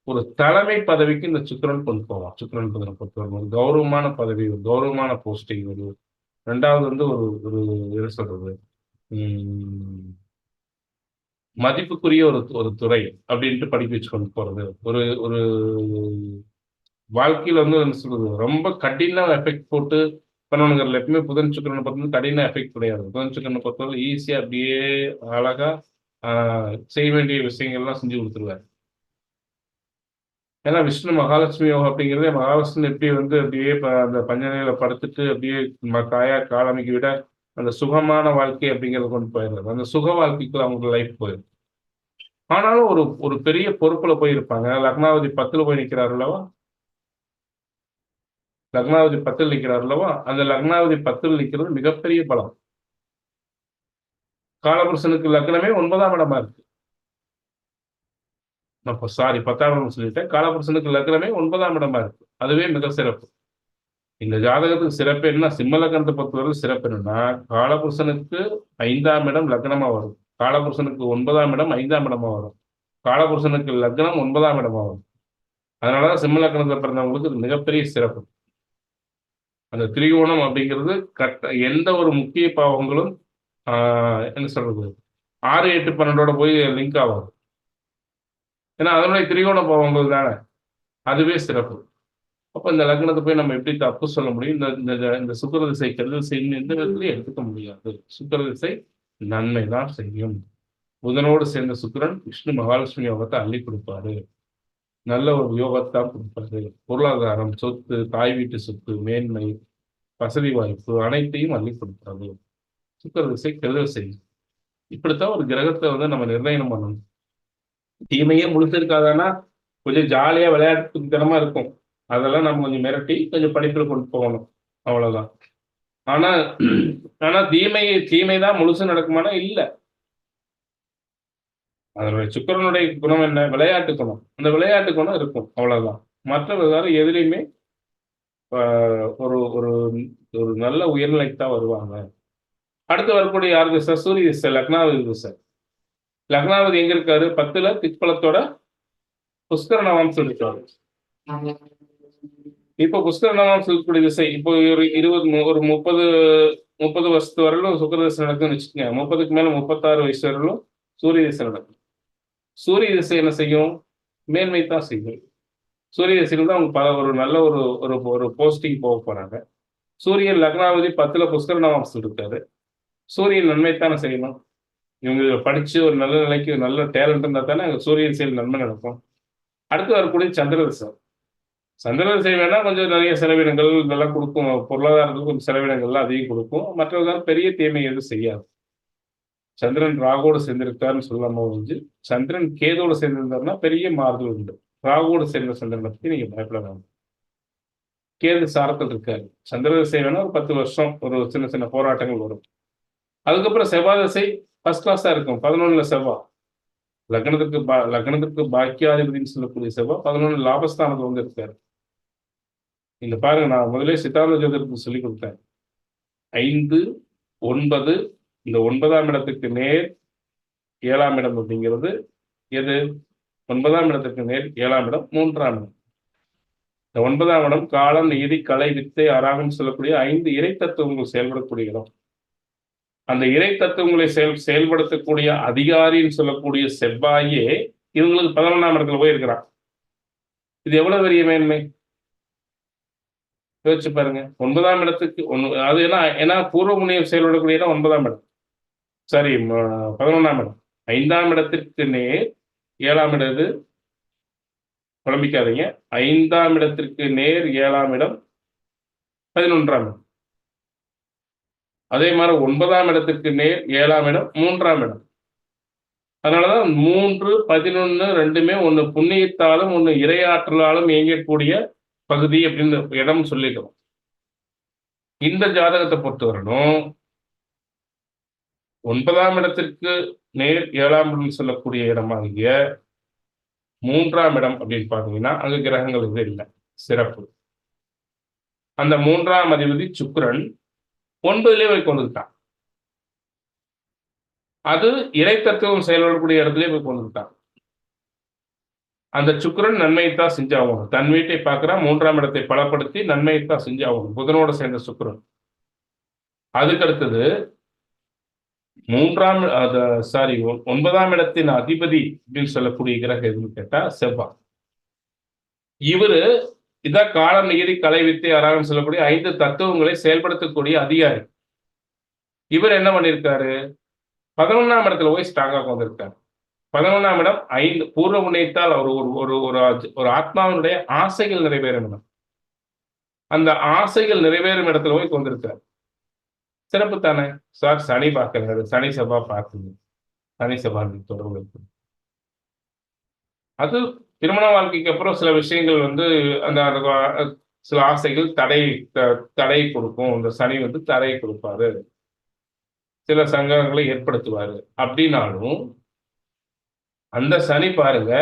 [SPEAKER 1] ஒரு தலைமை பதவிக்கு இந்த சுக்கிரன் கொண்டு போவான். சுக்கிரன் பொறுத்தவரை ஒரு கௌரவமான பதவி, ஒரு கௌரவமான போஸ்டிங். ஒரு ரெண்டாவது வந்து ஒரு ஒரு என்ன சொல்றது, மதிப்புக்குரிய ஒரு ஒரு துறை அப்படின்ட்டு படிக்க வச்சு கொண்டு போறது. ஒரு ஒரு வாழ்க்கையில வந்து என்ன சொல்றது, ரொம்ப கடின எஃபெக்ட் போட்டு பண்ணணுங்கிறதுல எப்பவுமே புதன் சுக்கிரனை பொறுத்தவரை கடின எஃபெக்ட் கிடையாது. புதன் சுக்கிரனை பொறுத்தவரை ஈஸியா அப்படியே அழகா செய்ய வேண்டிய விஷயங்கள்லாம் செஞ்சு கொடுத்துருவாரு. ஏன்னா விஷ்ணு மகாலட்சுமி யோகம் அப்படிங்கிறதே, மகாலட்சுமி எப்படி வந்து அப்படியே அந்த பஞ்சனையில படுத்துட்டு அப்படியே தாயார் காலமைக்கு விட அந்த சுகமான வாழ்க்கை அப்படிங்கிறத கொண்டு போயிடுறாரு. அந்த சுக வாழ்க்கைக்கு அவங்க லைஃப் போயிடும். ஆனாலும் ஒரு ஒரு பெரிய பொறுப்புல போயிருப்பாங்க. லக்னாவதி 10ல் போய் நிற்கிறார் அல்லவா? லக்னாவதி 10ல் நிற்கிறார் அல்லவா? அந்த லக்னாவதி 10ல் நிற்கிறது மிகப்பெரிய பலம். காலபுருஷனுக்கு லக்னமே 9ஆம் இடமா இருக்கு. சாரி, 10ஆம் இடம் சொல்லிட்டேன். காலபுருஷனுக்கு லக்னமே 9ஆம் இடமா இருக்கு. அதுவே மிக சிறப்பு. இந்த ஜாதகத்துக்கு சிறப்பு என்ன, சிம்ம லக்னத்தை பொறுத்தவரை சிறப்பு என்னன்னா, காலபுருஷனுக்கு 5ஆம் இடம் லக்னமா வரும். காலபுருஷனுக்கு 9ஆம் இடம் 5ஆம் இடமா வரும். காலபுருஷனுக்கு லக்னம் 9ஆம் இடமா வரும். அதனாலதான் சிம்ம லக்னத்தில் பிறந்தவங்களுக்கு இது மிகப்பெரிய சிறப்பு. அந்த திரிகோணம் அப்படிங்கிறது எந்த ஒரு முக்கிய பாவங்களும் என்ன சொல்றது, 6, 8, 12 போய் லிங்க் ஆகும். ஏன்னா அதனுடைய திரிகோண பாவங்கள் தானே. அதுவே சிறப்பு. அப்ப இந்த லக்னத்தை போய் நம்ம எப்படி தப்பு சொல்ல முடியும்? இந்த சுக்கிர திசை கெடுதல் செய்யும் எந்த விதத்திலையும் எடுத்துக்க முடியாது. சுக்கிர திசை நன்மை தான் செய்யும். புதனோடு சேர்ந்த சுக்கிரன் விஷ்ணு மகாலட்சுமி யோகத்தை அள்ளி கொடுப்பாரு. நல்ல ஒரு யோகத்தை தான் கொடுப்பாரு. பொருளாதாரம், சொத்து, தாய் வீட்டு சொத்து, மேன்மை, வசதி வாய்ப்பு அனைத்தையும் அள்ளி கொடுப்பாரு. சுக்கிர திசை கெடுதல் செய்யும். இப்படித்தான் ஒரு கிரகத்தை வந்து நம்ம நிர்ணயம் பண்ணணும். தீமையே முழுத்திருக்காதானா கொஞ்சம் ஜாலியா விளையாட்டுத்தனமா இருக்கும். அதெல்லாம் நம்ம கொஞ்சம் மிரட்டி கொஞ்சம் படிப்புல கொண்டு போகணும். அவ்வளவுதான். ஆனா ஆனா தீமைதான் முழுசு நடக்குமானா இல்ல. அதனுடைய சுக்கிரனுடைய குணம் என்ன? விளையாட்டு குணம். அந்த விளையாட்டு குணம் இருக்கும். அவ்வளவுதான். மற்ற வேற எதுலையுமே ஒரு ஒரு ஒரு நல்ல உயர்நிலைக்கு தான் வருவாங்க. அடுத்து வரக்கூடிய யாரு திசை? சூரிய திசை, லக்னாவதி திசை. லக்னாவதி எங்க இருக்காரு? 10ல திக்பலத்தோட புஷ்கர நவாம்சம் இருக்காரு. இப்போ புஷ்கர நவாம்சம் இருக்கக்கூடிய திசை இப்போ ஒரு 30 வருஷத்து வரலும் சுக்கிர திசை நடக்குதுன்னு வச்சுக்கோங்க. 30க்கு மேல 36 வயசு வரலும் சூரிய திசை நடக்கும். சூரிய திசை என்ன செய்யும்? மேன்மை தான் செய்யும். சூரிய திசையில் தான் அவங்க ஒரு நல்ல ஒரு ஒரு போஸ்டிங் போக போறாங்க. சூரியன் லக்னாவதி 10ல புஷ்கர நவாம்சம் இருக்காரு. சூரியன் நன்மைத்தானே செய்யணும். இவங்க படிச்சு ஒரு நல்ல நிலைக்கு நல்ல டேலண்ட் இருந்தா தானே சூரிய திசையில் நன்மை நடக்கும். அடுத்து வரக்கூடிய சந்திர திசை. சந்திர திசை வேணா கொஞ்சம் நிறைய செலவினங்கள் இதெல்லாம் கொடுக்கும். பொருளாதாரத்துக்கு கொஞ்சம் செலவினங்கள்லாம் அதிகம் கொடுக்கும். மற்றவர்கள் பெரிய தீமை எதுவும் செய்யாது. சந்திரன் ராகுவோடு சேர்ந்திருக்காருன்னு சொல்லாம வந்து சந்திரன் கேதோடு சேர்ந்திருந்தாருன்னா பெரிய மாறுதல் உண்டு. ராகுவோடு சேர்ந்த சந்திரனை பத்தி நீங்க பயப்பட வேண்டாம். கேது சாரத்தில் இருக்காரு. சந்திர திசை வேணா ஒரு 10 வருஷம் ஒரு சின்ன சின்ன போராட்டங்கள் வரும். அதுக்கப்புறம் செவ்வாய் திசை ஃபர்ஸ்ட் கிளாஸா இருக்கும். 11ல செவ்வாய். லக்னத்திற்கு பாக்கியாதிபதினு சொல்லக்கூடிய செவ்வாய் 11 லாபஸ்தானத்துல வந்து இருக்காரு. நீங்க பாருங்க, நான் முதலே சித்தாந்த ஜோதிடத்துக்கு சொல்லி கொடுத்தேன். 5, 9 இந்த 9ஆம் இடத்துக்கு நேர் 7ஆம் இடம் அப்படிங்கிறது எது? 9ஆம் இடத்துக்கு நேர் 7ஆம் இடம் 3ஆம் இடம். இந்த 9ஆம் இடம் காலம், நீதி, கலை, வித்தை, அராகம் சொல்லக்கூடிய 5 இறை தத்துவங்கள் செயல்படக்கூடிய இடம். அந்த இறை தத்துவங்களை செயல்படுத்தக்கூடிய அதிகாரின்னு சொல்லக்கூடிய செவ்வாயே இவங்களுக்கு 11ஆம் இடத்துல போய் இருக்கிறான். இது எவ்வளவு பெரிய மேன்மை யோசிச்சு பாருங்க. 9ஆம் இடத்துக்கு அது ஏன்னா பூர்வ புண்ணியம் செயல்படக்கூடிய இடம் 9ஆம் இடம், சாரி 11ஆம் இடம். 5ஆம் இடத்திற்கு நேர் 7ஆம் இடம், இது குழம்பிக்காதீங்க. 5ஆம் இடத்திற்கு நேர் 7ஆம் இடம் 11ஆம் இடம். அதே மாதிரி 9ஆம் இடத்திற்கு நேர் 7ஆம் இடம் 3ஆம் இடம். அதனாலதான் 3, 11 ரெண்டுமே ஒண்ணு புண்ணியத்தாலும் ஒண்ணு இறையாற்றலாலும் இயங்கக்கூடிய பகுதி அப்படின்னு இடம் சொல்லிக்கிறோம். இந்த ஜாதகத்தை பொறுத்தவரைக்கும் 9ஆம் இடத்திற்கு நேர் 7ஆம் இடம் சொல்லக்கூடிய இடமாகிய 3ஆம் இடம் அப்படின்னு பாத்தீங்கன்னா அங்க கிரகங்கள் இது இல்லை, சிறப்பு. அந்த 3ஆம் அதிபதி சுக்கிரன் 9லே போய் கொண்டுட்டான். அது இறை தத்துவம் செயல்படக்கூடிய இடத்துலயே போய் கொண்டுட்டான். அந்த சுக்கிரன் நன்மையைத்தான் செஞ்சாகணும். தன் வீட்டை பார்க்கிறான், 3ஆம் இடத்தை பலப்படுத்தி நன்மையைத்தான் செஞ்சாகணும். புதனோட சேர்ந்த சுக்கிரன். அதுக்கு அடுத்தது 9ஆம் இடத்தின் அதிபதி அப்படின்னு சொல்லக்கூடிய கிரகம் எதுன்னு கேட்டா செவ்வாய். இவரு இதான் காலம், நீதி, கலை, வித்தை, அராகம் சொல்லக்கூடிய 5 தத்துவங்களை செயல்படுத்தக்கூடிய அதிகாரி. இவர் என்ன பண்ணியிருக்காரு? 11ஆம் இடத்துல போய் ஸ்ட்ராங்கா வந்திருக்காரு. 11ஆம் இடம் 5 பூர்வ புண்ணியத்தால் அவர் ஒரு ஆத்மாவினுடைய ஆசைகள் நிறைவேறும் இடம். அந்த ஆசைகள் நிறைவேறும் இடத்துல போய் கொண்டிருக்காரு. சிறப்பு தானே சார்? சனி பார்க்கிறாரு, சனி செவ்வாய் பார்க்குது, சனி செவ்வாய் தொடர்பு இருக்கு. அது திருமண வாழ்க்கைக்கு அப்புறம் சில விஷயங்கள் வந்து அந்த சில ஆசைகள் தடை கொடுக்கும். இந்த சனி வந்து தடையை கொடுப்பாரு, சில சங்கடங்களை ஏற்படுத்துவாரு. அப்படின்னாலும் அந்த சனி பாருங்க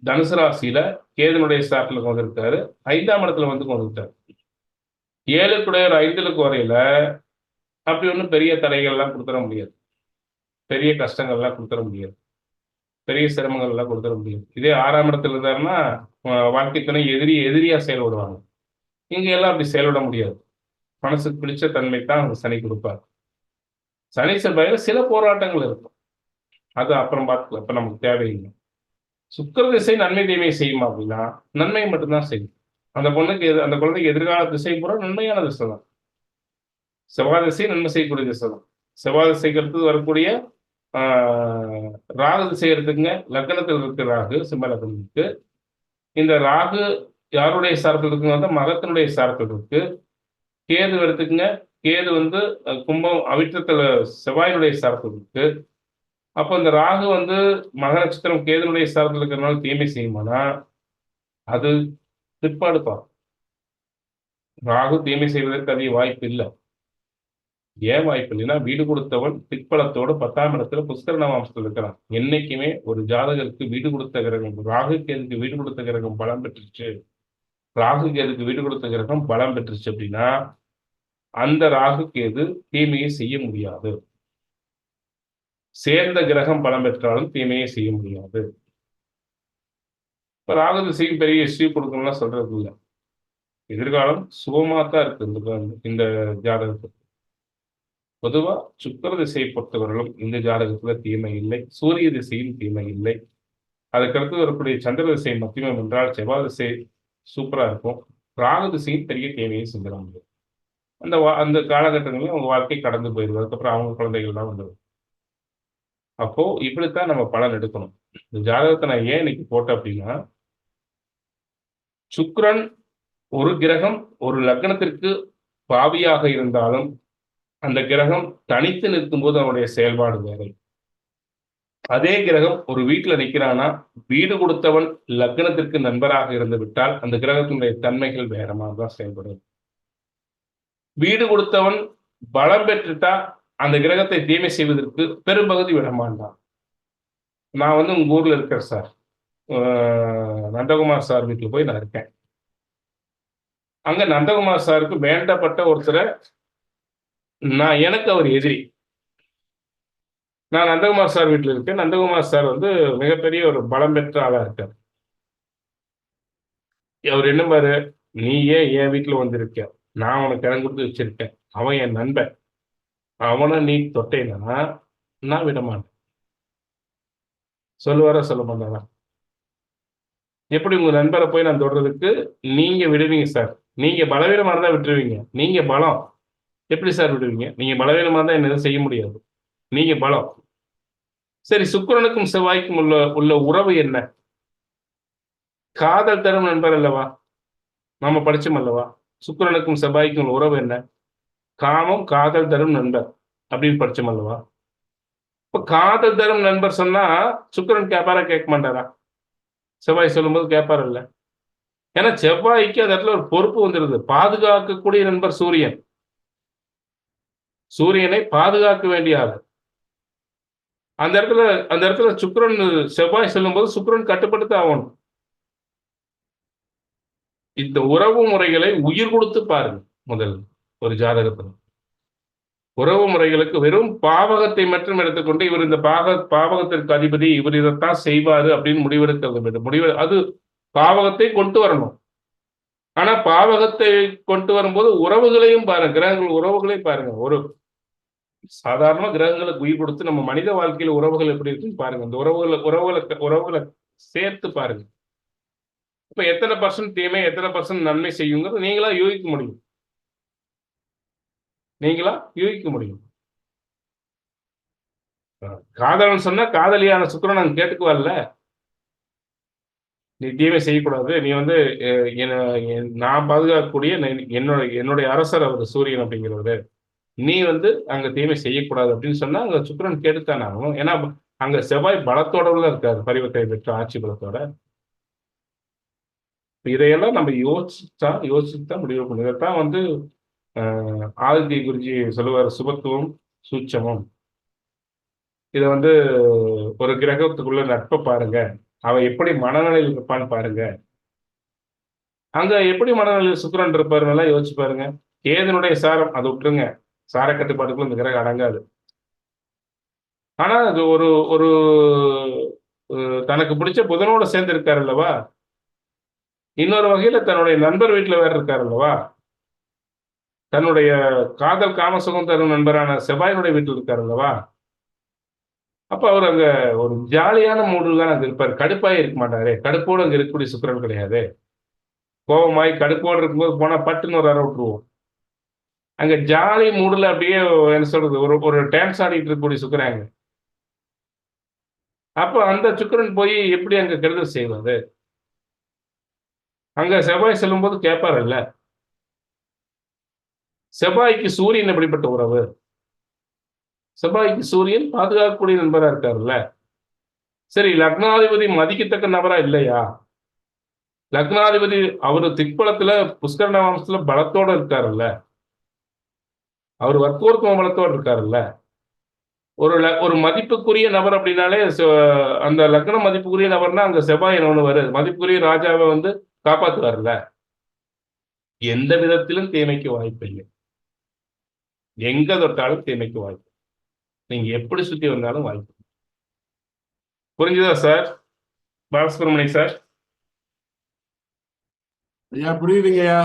[SPEAKER 1] தனுசு ராசியில கேதுனுடைய ஸ்தானத்துல வந்திருக்காரு, 5ஆம் இடத்துல வந்து கொண்டிருக்காரு. 7க்குடையவர் 5க்கு வரையில அப்படி ஒன்றும் பெரிய தடைகள்லாம் கொடுத்துட முடியாது, பெரிய கஷ்டங்கள்லாம் கொடுத்துட முடியாது, பெரிய சிரமங்கள் எல்லாம் கொடுத்துட முடியாது. இதே 6ஆம் இடத்துல இருந்தாருன்னா வாழ்க்கை துணை எதிரியா செயல்படுவாங்க. இங்க எல்லாம் அப்படி செயல்பட முடியாது. மனசுக்கு பிடிச்ச தன்மை தான் சனி கொடுப்பார். சனி செவ்வாயில சில போராட்டங்கள் இருக்கும், அது அப்புறம் பார்த்துக்கலாம், இப்ப நமக்கு தேவையில்லை. சுக்கிர திசை நன்மை தீமை செய்யுமா அப்படின்னா நன்மை மட்டும்தான் செய்யும். அந்த குழந்தைக்கு எதிர்கால திசை பூரா நன்மையான திசை தான். செவ்வாய் திசை நன்மை செய்யக்கூடிய திசை தான். செவ்வாய் திசைக்கு அடுத்து வரக்கூடிய ராகு திசை எடுத்துங்க. லக்னத்தில் இருக்கு ராகு, சிம்ம லக்னத்துக்கு. இந்த ராகு யாருடைய சாரத்தில் இருக்குங்க? மகத்தினுடைய சாரத்தில் இருக்கு. கேது எடுத்துக்குங்க. கேது வந்து கும்பம் அவிட்டத்துல செவ்வாயினுடைய சாரத்தில் இருக்கு. அப்போ இந்த ராகு வந்து மக நட்சத்திரம் கேதுனுடைய சாரத்தில் இருக்கிறதுனால தீமை செய்யுமானா அது பிற்பாடு பார்க்கும். ராகு தீமை செய்வதற்கு அதிக வாய்ப்பு இல்லை. ஏன் வாய்ப்பு இல்லைன்னா வீடு கொடுத்தவன் பிற்பலத்தோடு 10ஆம் இடத்துல புஷ்கர நவாம்சத்தில் இருக்கிறான். என்னைக்குமே ஒரு ஜாதகருக்கு வீடு கொடுத்த கிரகம், ராகு கேதுக்கு வீடு கொடுத்த கிரகம் பலம் பெற்றுச்சு, ராகு கேதுக்கு வீடு கொடுத்த கிரகம் பலம் பெற்றுச்சு அப்படின்னா அந்த ராகு கேது தீமையை செய்ய முடியாது. சேர்ந்த கிரகம் பலம் பெற்றாலும் தீமையை செய்ய முடியாது. இப்ப ராகு திசைக்கு பெரிய ஹிஸ்டரி கொடுக்கணும்னா சொல்றது இல்லை. எதிர்காலம் சுகமாத்தான் இருக்கு இந்த ஜாதகத்துக்கு. பொதுவா சுக்கிர திசையை பொறுத்தவரையிலும் இந்த ஜாதகத்துல தீமை இல்லை, சூரிய திசையில் தீமை இல்லை. அதுக்கடுத்து வரக்கூடிய சந்திர திசை மத்தியமம் என்றால் செவ்வாய் திசை சூப்பரா இருக்கும். ராகு திசையும் பெரிய தீமையை செஞ்சிட முடியும். அந்த காலகட்டங்களில் அவங்க வாழ்க்கை கடந்து போயிடுது. அதுக்கப்புறம் அவங்க குழந்தைகள்லாம் வந்துடும். அப்போ இப்படித்தான் நம்ம பலன் எடுக்கணும். இந்த ஜாதகத்தை நான் ஏன் இன்னைக்கு போட்டேன் அப்படின்னா, சுக்கிரன் ஒரு கிரகம் ஒரு லக்னத்திற்கு பாவியாக இருந்தாலும் அந்த கிரகம் தனித்து நிற்கும் போது அவனுடைய செயல்பாடு வேறு. அதே கிரகம் ஒரு வீட்டுல நிக்கிறானா, வீடு கொடுத்தவன் லக்னத்திற்கு நண்பராக இருந்து விட்டால் அந்த கிரகத்தினுடைய தன்மைகள் வேற மாதிரிதான் செயல்படும். வீடு கொடுத்தவன் பலம் பெற்றுட்டா அந்த கிரகத்தை தீமை செய்வதற்கு பெரும்பகுதி விடமாட்டான். நான் உங்க ஊர்ல இருக்கிறேன் சார். நந்தகுமார் சார் வீட்டுல போய் நான் இருக்கேன். அங்க நந்தகுமார் சாருக்கு வேண்டப்பட்ட ஒருத்தரை எனக்கு அவர் எதிரி. நான் நந்தகுமார் சார் வீட்டில் இருக்கேன். நந்தகுமார் சார் மிகப்பெரிய ஒரு பலம் பெற்ற ஆளா இருக்கார். அவர் என்ன பாரு, நீ ஏன் என் வீட்டுல வந்திருக்க, நான் உனக்கு இடம் கொடுத்து வச்சிருக்கேன், அவன் என் நண்பன், அவனை நீ தொட்டேன்னா நான் விட மாட்டேன். சொல்லுவாரா சொல்ல மாட்டாரா? எப்படி உங்க நண்பரை போய் நான் தொடுறதுக்கு நீங்க விடுவீங்க சார்? நீங்க பலவீனமா இருந்தா விட்டுருவீங்க. நீங்க பலம், எப்படி சார் விடுவீங்க? நீங்க பலவீனமா இருந்தா என்ன செய்ய முடியாது. நீங்க பலம். சரி, சுக்கிரனுக்கும் செவ்வாய்க்கும் உள்ள உள்ள உறவு என்ன? காதல் தரும் நண்பர் அல்லவா? நாம படிச்சோம் அல்லவா? சுக்கிரனுக்கும் செவ்வாய்க்கும் உள்ள உறவு என்ன? காமம் காதல் தரும் நண்பர் அப்படின்னு படிச்சோம் அல்லவா? இப்ப காதல் தரும் நண்பர் சொன்னா சுக்கிரன் கேட்பாரா கேட்க மாட்டாரா? செவ்வாய் சொல்லும்போது கேட்பார் இல்ல? ஏன்னா செவ்வாய்க்கு அந்த இடத்துல ஒரு பொறுப்பு வந்துருது. பாதுகாக்கக்கூடிய நண்பர் சூரியன். சூரியனை பாதுகாக்க வேண்டிய ஆள். அந்த இடத்துல சுக்கிரன் செவ்வாய் சொல்லும்போது சுக்கிரன் கட்டுப்படுத்த ஆகணும். இந்த உறவு முறைகளை உயிர் கொடுத்து பாருங்க. முதல் ஒரு ஜாதகத்தில் உறவு முறைகளுக்கு வெறும் பாவகத்தை மட்டும் எடுத்துக்கொண்டு இவர் இந்த பாவகத்திற்கு அதிபதி, இவர் இதைத்தான் செய்வாரு அப்படின்னு முடிவு அது பாவகத்தை கொண்டு வரணும். ஆனா பாவகத்தை கொண்டு வரும்போது உறவுகளையும் பாருங்க, கிரகங்கள் உறவுகளையும் பாருங்க. ஒரு சாதாரண கிரகங்களுக்கு உயிர் கொடுத்து நம்ம மனித வாழ்க்கையில உறவுகள் எப்படி இருக்குன்னு பாருங்க. இந்த உறவுகளை சேர்த்து பாருங்க. இப்ப எத்தனை பர்சன்ட் தீமை, எத்தனை பர்சன்ட் நன்மை செய்யுங்கிறது நீங்களா யூகிக்க முடியும். காதலன் சொன்னா காதலியான சுக்கிரன் அங்க கேட்டுக்குவார்ல, நீ தீமை செய்யக்கூடாது, நீ நான் பாதுகாக்கக்கூடிய என்னுடைய அரசர் அவர் சூரியன் அப்படிங்கிறது, நீ அங்க தீமை செய்யக்கூடாது அப்படின்னு சொன்னா அங்க சுக்கிரன் கேட்டுத்தான் ஆகும். ஏன்னா அங்க செவ்வாய் பலத்தோட இருக்காரு, பரிவர்த்தனை பெற்ற ஆட்சி பலத்தோட. இதையெல்லாம் நம்ம யோசிச்சுதான் முடிவு பண்ணுவோம். இதைத்தான் ஆதித்ய குருஜி சொல்லுவார், சுபத்துவம் சூட்சமம். இதை ஒரு கிரகத்துக்குள்ள நட்பை பாருங்க, அவன் எப்படி மனநிலையில் இருப்பான்னு பாருங்க. அங்க எப்படி மனநிலையில் சுக்கிரன் இருப்பாருன்னு யோசிச்சு பாருங்க. கேதுனுடைய சாரம் அதை விட்டுருங்க, சார கட்டுப்பாட்டுக்குள்ள இந்த கிரகம் அடங்காது. ஆனா அது ஒரு ஒரு தனக்கு பிடிச்ச புதனோட சேர்ந்து இருக்காரு அல்லவா, இன்னொரு வகையில தன்னுடைய நண்பர் வீட்டுல வேற இருக்காரு அல்லவா, தன்னுடைய காதல் காமசுகம் தரும் நண்பரான செவ்வாயினுடைய வீட்டில் இருக்காரு அல்லவா. அப்ப அவர் அங்க ஒரு ஜாலியான மூடில் தான் அங்க இருப்பார். கடுப்பாய் இருக்க மாட்டாரு. கடுப்போடு அங்க இருக்கக்கூடிய சுக்கிரன் கிடையாது. கோபமாய் கடுப்போடு இருக்கும்போது போனா பட்டுன்னு ஒரு அறை விட்டுருவோம். அங்க ஜாலி மூடுல அப்படியே என்ன சொல்றது, ஒரு டான்ஸ் ஆடிட்டு இருக்கக்கூடிய சுக்கிரன். அப்ப அந்த சுக்கிரன் போய் எப்படி அங்க கெடுதல் செய்வது? அங்க செவ்வாய் செல்லும் போது கேட்பார்ல. செவ்வாய்க்கு சூரியன் எப்படிப்பட்ட உறவு? செவ்வாய்க்கு சூரியன் பாதுகாக்கக்கூடிய நண்பரா இருக்காருல்ல. சரி, லக்னாதிபதி மதிக்கத்தக்க நபரா இல்லையா? லக்னாதிபதி அவரு திக்பலத்துல புஷ்கரண வம்சத்துல பலத்தோட இருக்காருல்ல, அவர் வர்க்கோர்த்துவ பலத்தோட இருக்காருல்ல. ஒரு மதிப்புக்குரிய நபர் அப்படின்னாலே அந்த லக்னம் மதிப்புக்குரிய நபர்னா அங்க செவ்வாய் என்ன வருது, மதிப்புக்குரிய ராஜாவை காப்பாத்துவார்ல. எந்த விதத்திலும் தீமைக்கு வாய்ப்பு இல்லை. எங்க தொட்டாலும் தீமைக்கு வாய்ப்பு. நீங்க எப்படி சுத்தி வந்தாலும் வாய்ப்பு. புரிஞ்சுதா சார்? பாலசுப்ரமணியம் சார்.
[SPEAKER 2] ஐயா புரியுதுங்கய்யா.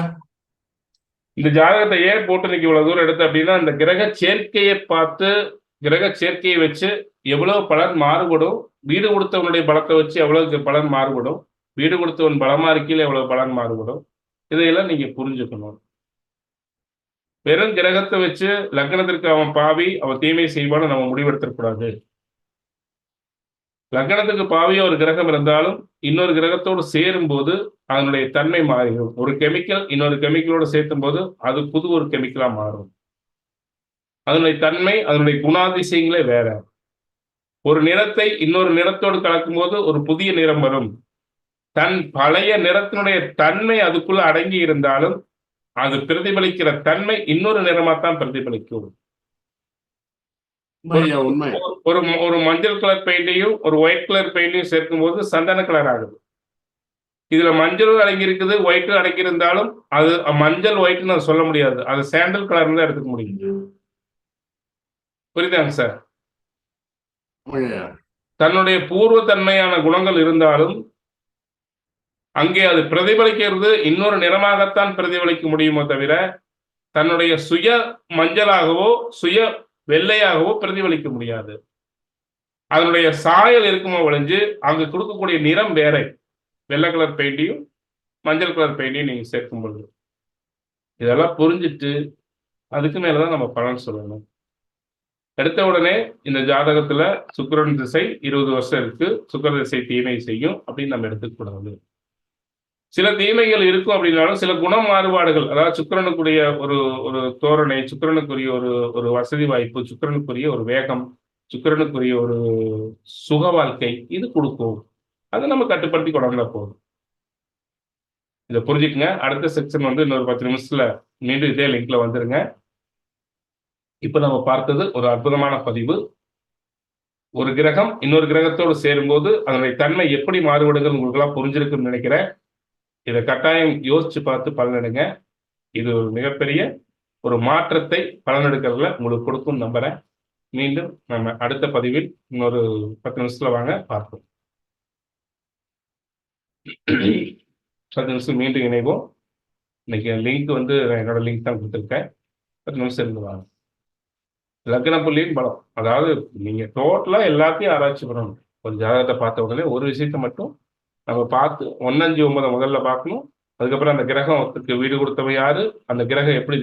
[SPEAKER 1] இந்த ஜாதகத்தை ஏன் போட்டு இன்னைக்கு இவ்வளவு தூரம் எடுத்து அப்படின்னா, இந்த கிரக சேர்க்கையை பார்த்து, கிரக சேர்க்கையை வச்சு எவ்வளவு பலன் மாறுபடும், வீடு கொடுத்தவனுடைய பலத்தை வச்சு எவ்வளவு பலன் மாறுபடும், வீடு கொடுத்தவன் பலமா இருக்கையில் எவ்வளவு பலன் மாறுபடும், இதையெல்லாம் நீங்க புரிஞ்சுக்கணும். வெறும் கிரகத்தை வச்சு லக்னத்திற்கு அவன் பாவி, அவன் தீமை செய்வான்னு நம்ம முடிவெடுத்தக்கூடாது. லக்னத்துக்கு பாவியா ஒரு கிரகம் இருந்தாலும் இன்னொரு கிரகத்தோடு சேரும் போது அதனுடைய தன்மை மாறிடும். ஒரு கெமிக்கல் இன்னொரு கெமிக்கலோடு சேர்த்தும் போது அது புது ஒரு கெமிக்கலா மாறும். அதனுடைய தன்மை, அதனுடைய குணாதிசயங்களே வேற. ஒரு நிறத்தை இன்னொரு நிறத்தோடு கலக்கும்போது ஒரு புதிய நிறம் வரும். தன் பழைய நிறத்தினுடைய தன்மை அதுக்குள்ள அடங்கி இருந்தாலும் அது பிரதிபலிக்கிற தன்மை இன்னொரு நிறமாத்தான் பிரதிபலிக்கும்.
[SPEAKER 2] உண்மையா உண்மை.
[SPEAKER 1] ஒரு ஒரு மஞ்சள் கலர் பெயிண்டையும் ஒரு ஒயிட் கலர் பெயிண்டையும் சேர்க்கும்போது சந்தன கலர் ஆகுது. இதுல மஞ்சளும் அடங்கி இருக்குது, ஒயிட்டும் அடங்கி இருந்தாலும் அது மஞ்சள் ஒயிட்னு சொல்ல முடியாது. அது சாண்டல் கலர்னு தான் எடுத்துக்க முடியும். புரியுதாங்க சார்?
[SPEAKER 2] உண்மையா.
[SPEAKER 1] தன்னுடைய பூர்வ தன்மையான குணங்கள் இருந்தாலும் அங்கே அது பிரதிபலிக்கிறது இன்னொரு நிறமாகத்தான் பிரதிபலிக்க முடியுமோ தவிர தன்னுடைய சுய மஞ்சளாகவோ சுய வெள்ளையாகவோ பிரதிபலிக்க முடியாது. அதனுடைய சாயல் இருக்குமோ ஒழிஞ்சு அங்க கொடுக்கக்கூடிய நிறம் வேற. வெள்ளை கலர் பெயிண்டையும் மஞ்சள் கலர் பெயிண்டையும் நீங்க சேர்க்கும் பொழுது இதெல்லாம் புரிஞ்சுட்டு அதுக்கு மேலதான் நம்ம பலன் சொல்லணும். எடுத்த உடனே இந்த ஜாதகத்துல சுக்கிரன் திசை 20 வருஷம் இருக்கு, சுக்கிர திசை தீமை செய்யும் அப்படின்னு நம்ம எடுத்துக்கூடாது. சில தீமைகள் இருக்கும் அப்படின்னாலும் சில குண மாறுபாடுகள், அதாவது சுக்கிரனுக்குரிய ஒரு ஒரு தோரணை, சுக்கிரனுக்குரிய ஒரு ஒரு வசதி வாய்ப்பு, சுக்கிரனுக்குரிய ஒரு வேகம், சுக்கிரனுக்குரிய ஒரு சுக வாழ்க்கை இது கொடுக்கும். அதை நம்ம கட்டுப்படுத்தி கொண்டாந்தா போதும். இதை புரிஞ்சுக்குங்க. அடுத்த செக்ஷன் வந்து இன்னொரு 10 நிமிஷத்துல மீண்டும் இதே லிங்க்ல வந்துருங்க. இப்ப நம்ம பார்த்தது ஒரு அற்புதமான பதிவு. ஒரு கிரகம் இன்னொரு கிரகத்தோடு சேரும்போது அதனுடைய தன்மை எப்படி மாறுபடுகிறது உங்களுக்கு எல்லாம் புரிஞ்சிருக்குன்னு நினைக்கிறேன். இதை கட்டாயம் யோசிச்சு பார்த்து பலனெடுங்க. இது ஒரு மிகப்பெரிய ஒரு மாற்றத்தை பலனெடுக்கிறதுல உங்களுக்கு கொடுக்கும் நம்புறேன். மீண்டும் நம்ம அடுத்த பதிவில் இன்னொரு 10 நிமிஷத்துல வாங்க பார்ப்போம். 10 நிமிஷம் மீண்டும் இணைவோம். இன்னைக்கு லிங்க் வந்து என்னோட லிங்க் தான் கொடுத்துருக்கேன். 10 நிமிஷம் இருந்து வாங்க. லக்ன புள்ளியின் பலம், அதாவது நீங்க டோட்டலா எல்லாத்தையும் ஆராய்ச்சி பண்ணணும். ஒரு ஜாதகத்தை பார்த்த உடனே ஒரு விஷயத்தை மட்டும் நம்ம பார்த்து 1, 5, 9 முதல்ல பார்க்கணும். அதுக்கப்புறம் அந்த கிரகத்துக்கு வீடு கொடுத்தவன் யாரு, அந்த கிரகம் எப்படி